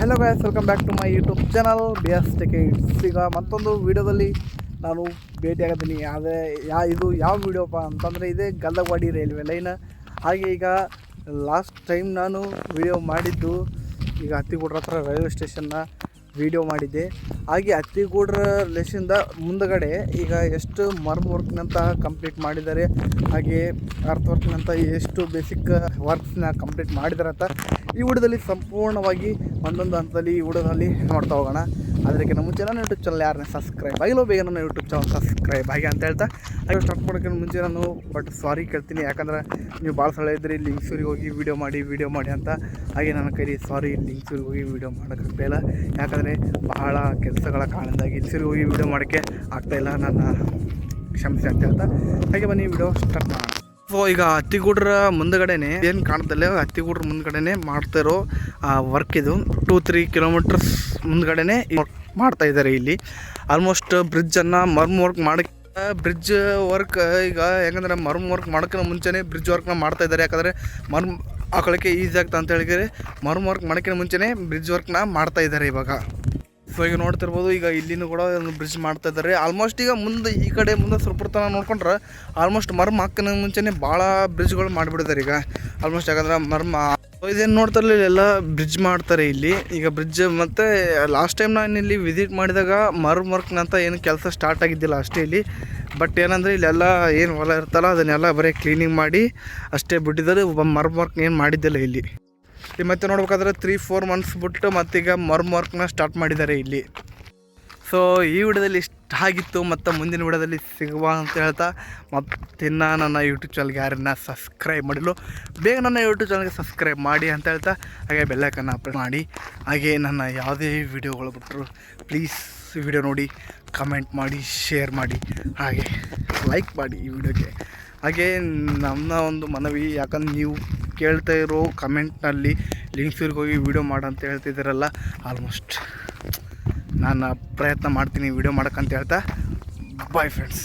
Hello guys, welcome back to my YouTube channel BS Tech Hits. ಈಗ ಮತ್ತೊಂದು ವೀಡಿಯೋದಲ್ಲಿ ನಾನು ಭೇಟಿಯಾಗಿದ್ದೀನಿ. ಆದರೆ ಇದು ಯಾವ ವೀಡಿಯೋಪ್ಪ ಅಂತಂದರೆ ಇದೇ ಗಲ್ಲವಾಡಿ ರೈಲ್ವೆ ಲೈನ್. ಹಾಗೆ ಈಗ ಲಾಸ್ಟ್ ಟೈಮ್ ನಾನು ವೀಡಿಯೋ ಮಾಡಿದ್ದು ಈಗ ಹತ್ತಿಗೂಡ್ರ ಹತ್ರ ರೈಲ್ವೆ ಸ್ಟೇಷನ್ನ ವೀಡಿಯೋ ಮಾಡಿದ್ದೆ. ಹಾಗೆ ಹತ್ತಿಗೂಡ್ರ ಲೇಶಿಂದ ಮುಂದಗಡೆ ಈಗ ಎಷ್ಟು ಮರ್ಮ್ ವರ್ಕ್ನಂತ ಕಂಪ್ಲೀಟ್ ಮಾಡಿದ್ದಾರೆ, ಹಾಗೆ ಅರ್ತ್ ವರ್ಕ್ನಂತ ಎಷ್ಟು ಬೇಸಿಕ್ ವರ್ಕ್ಸ್ನ ಕಂಪ್ಲೀಟ್ ಮಾಡಿದ್ದಾರೆ ಅಂತ ಈ ವಿಡಿಯೋದಲ್ಲಿ ಸಂಪೂರ್ಣವಾಗಿ ಒಂದೊಂದು ಹಂತದಲ್ಲಿ ಈ ವಿಡಿಯೋದಲ್ಲಿ ನೋಡ್ತಾ ಹೋಗೋಣ. ಅದಕ್ಕಿಂತ ಮುಂಚೆ ನನ್ನ ಯೂಟ್ಯೂಬ್ ಚಾನಲ್ ಯಾರನ್ನೇ ಸಬ್ಸ್ಕ್ರೈಬ್ ಆಗಿಲ್ಲ ಬೇಗ ನನ್ನ ಯೂಟ್ಯೂಬ್ ಚಾನಲ್ ಸಬ್ಸ್ಕ್ರೈಬ್ ಆಗಿ ಅಂತ ಹೇಳ್ತಾ ಹಾಗೆ ಸ್ಟಾರ್ಟ್ ಮಾಡೋಕ್ಕಿಂತ ಮುಂಚೆ ನಾನು ಸಾರಿ ಕೇಳ್ತೀನಿ. ಯಾಕಂದರೆ ನೀವು ಭಾಳ ಸಲ ಇದ್ರಿ ಲಿಂಕ್ಸೂರಿಗೆ ಹೋಗಿ ವೀಡಿಯೋ ಮಾಡಿ ಅಂತ. ಹಾಗೆ ನನ್ನ ಕೈಲಿ ಸಾರಿ ಲಿಂಕ್ಸೂರಿಗೆ ಹೋಗಿ ವೀಡಿಯೋ ಮಾಡೋಕ್ಕಾಗ್ತಾಯಿಲ್ಲ, ಯಾಕಂದರೆ ಬಹಳ ಕೆಲಸಗಳ ಕಾರಣದಿಂದಾಗಿ ಲಿಂಕ್ಸೂರಿಗೆ ಹೋಗಿ ವೀಡಿಯೋ ಮಾಡೋಕ್ಕೆ ಆಗ್ತಾಯಿಲ್ಲ. ನನ್ನ ಕ್ಷಮಿಸಿ ಅಂತ ಹೇಳ್ತಾ ಹಾಗೆ ಬನ್ನಿ ವೀಡಿಯೋ ಸ್ಟಾರ್ಟ್ ಮಾಡೋಣ. ಸೊ ಈಗ ಹತ್ತಿಗೂಡ್ರ ಮುಂದಗಡೆನೆ ಏನು ಕಾಣ್ತಲ್ಲ, ಹತ್ತಿಗೂಡ್ರ ಮುಂದ್ಗಡೆನೆ ಮಾಡ್ತಾ ಇರೋ ವರ್ಕ್ ಇದು 2-3 ಕಿಲೋಮೀಟರ್ಸ್ ಮುಂದ್ಗಡೆನೆ ಮಾಡ್ತಾ ಇದ್ದಾರೆ. ಇಲ್ಲಿ ಆಲ್ಮೋಸ್ಟ್ ಬ್ರಿಡ್ಜನ್ನು ಮರ್ಮ್ ವರ್ಕ್ ಮಾಡೋಕ್ಕೆ ಬ್ರಿಡ್ಜ್ ವರ್ಕ್ ಈಗ ಹೆಂಗಂದ್ರೆ ಮರ್ಮ್ ವರ್ಕ್ ಮಾಡೋಕ್ಕಿಂತ ಮುಂಚೆನೇ ಬ್ರಿಡ್ಜ್ ವರ್ಕ್ನ ಮಾಡ್ತಾ ಇದ್ದಾರೆ. ಯಾಕಂದರೆ ಮರ್ಮ್ ಹಾಕೊಳ್ಳೋಕ್ಕೆ ಈಸಿ ಆಗ್ತಾ ಅಂತ ಹೇಳಿದರೆ ಮರ್ಮ್ ವರ್ಕ್ ಮಾಡೋಕ್ಕಿಂತ ಮುಂಚೆನೇ ಬ್ರಿಡ್ಜ್ ವರ್ಕ್ನ ಮಾಡ್ತಾ ಇದ್ದಾರೆ ಇವಾಗ. ಸೊ ಈಗ ನೋಡ್ತಿರ್ಬೋದು, ಈಗ ಇಲ್ಲಿನೂ ಕೂಡ ಒಂದು ಬ್ರಿಡ್ಜ್ ಮಾಡ್ತಾ ಇದ್ದಾರೆ. ಆಲ್ಮೋಸ್ಟ್ ಈಗ ಮುಂದೆ ಈ ಕಡೆ ಮುಂದೆ ಸುರಪುರ ನೋಡ್ಕೊಂಡ್ರೆ ಆಲ್ಮೋಸ್ಟ್ ಮರ್ಮ್ ಹಾಕೋಣ ಮುಂಚೆನೇ ಭಾಳ ಬ್ರಿಡ್ಜ್ಗಳು ಮಾಡಿಬಿಡ್ತಾರೆ ಈಗ ಆಲ್ಮೋಸ್ಟ್. ಯಾಕಂದ್ರೆ ಮರ್ಮ್ ಇದೇನು ನೋಡ್ತಾರಲ್ಲ ಇಲ್ಲೆಲ್ಲ ಬ್ರಿಡ್ಜ್ ಮಾಡ್ತಾರೆ ಇಲ್ಲಿ. ಈಗ ಬ್ರಿಡ್ಜ್ ಮತ್ತು ಲಾಸ್ಟ್ ಟೈಮ್ ನಾನು ಇಲ್ಲಿ ವಿಸಿಟ್ ಮಾಡಿದಾಗ ಮರ್ಮ್ ವರ್ಕ್ನಂತ ಏನು ಕೆಲಸ ಸ್ಟಾರ್ಟ್ ಆಗಿದ್ದಿಲ್ಲ ಅಷ್ಟೇ ಇಲ್ಲಿ. ಬಟ್ ಏನಂದರೆ ಇಲ್ಲೆಲ್ಲ ಏನು ಹೊಲ ಇರ್ತಲ್ಲ ಅದನ್ನೆಲ್ಲ ಬರೀ ಕ್ಲೀನಿಂಗ್ ಮಾಡಿ ಅಷ್ಟೇ ಬಿಟ್ಟಿದ್ದಾರೆ, ಮರ್ಮ್ ವರ್ಕ್ ಏನು ಮಾಡಿದ್ದಿಲ್ಲ ಇಲ್ಲಿ. ಈ ಮತ್ತೆ ನೋಡ್ಬೇಕಾದ್ರೆ 3-4 ಮಂತ್ಸ್ ಬಿಟ್ಟು ಮತ್ತೀಗ ಮರ್ಮ್ ವರ್ಕ್ನ ಸ್ಟಾರ್ಟ್ ಮಾಡಿದ್ದಾರೆ ಇಲ್ಲಿ. ಸೊ ಈ ವಿಡಿಯೋದಲ್ಲಿ ಇಷ್ಟ ಆಗಿತ್ತು, ಮತ್ತು ಮುಂದಿನ ವಿಡಿಯೋದಲ್ಲಿ ಸಿಗುವ ಅಂತ ಹೇಳ್ತಾ ಮತ್ತಿನ್ನು ನನ್ನ ಯೂಟ್ಯೂಬ್ ಚಾನಲ್ಗೆ ಯಾರನ್ನ ಸಬ್ಸ್ಕ್ರೈಬ್ ಮಾಡಿಲ್ಲ ಬೇಗ ನನ್ನ ಯೂಟ್ಯೂಬ್ ಚಾನಲ್ಗೆ ಸಬ್ಸ್ಕ್ರೈಬ್ ಮಾಡಿ ಅಂತ ಹೇಳ್ತಾ ಹಾಗೆ ಬೆಲ್ಲೈಕನ್ನ ಪ್ರೆಸ್ ಮಾಡಿ. ಹಾಗೆ ನನ್ನ ಯಾವುದೇ ವೀಡಿಯೋಗಳು ಬಿಟ್ಟರು ಪ್ಲೀಸ್ ವಿಡಿಯೋ ನೋಡಿ ಕಮೆಂಟ್ ಮಾಡಿ, ಶೇರ್ ಮಾಡಿ, ಹಾಗೆ ಲೈಕ್ ಮಾಡಿ ಈ ವಿಡಿಯೋಗೆ. ಹಾಗೆ ನನ್ನ ಒಂದು ಮನವಿ, ಯಾಕಂದ್ರೆ ನೀವು ಕೇಳ್ತಾ ಇರೋ ಕಮೆಂಟ್ನಲ್ಲಿ ಲಿಂಕ್ಸೂರಿಗೆ ಹೋಗಿ ವೀಡಿಯೋ ಅಂತ ಹೇಳ್ತಿದ್ದೀರಲ್ಲ, ಆಲ್ಮೋಸ್ಟ್ ನಾನು ಪ್ರಯತ್ನ ಮಾಡ್ತೀನಿ ವೀಡಿಯೋ ಮಾಡೋಕ್ಕಂತ ಹೇಳ್ತಾ ಬಾಯ್ ಫ್ರೆಂಡ್ಸ್.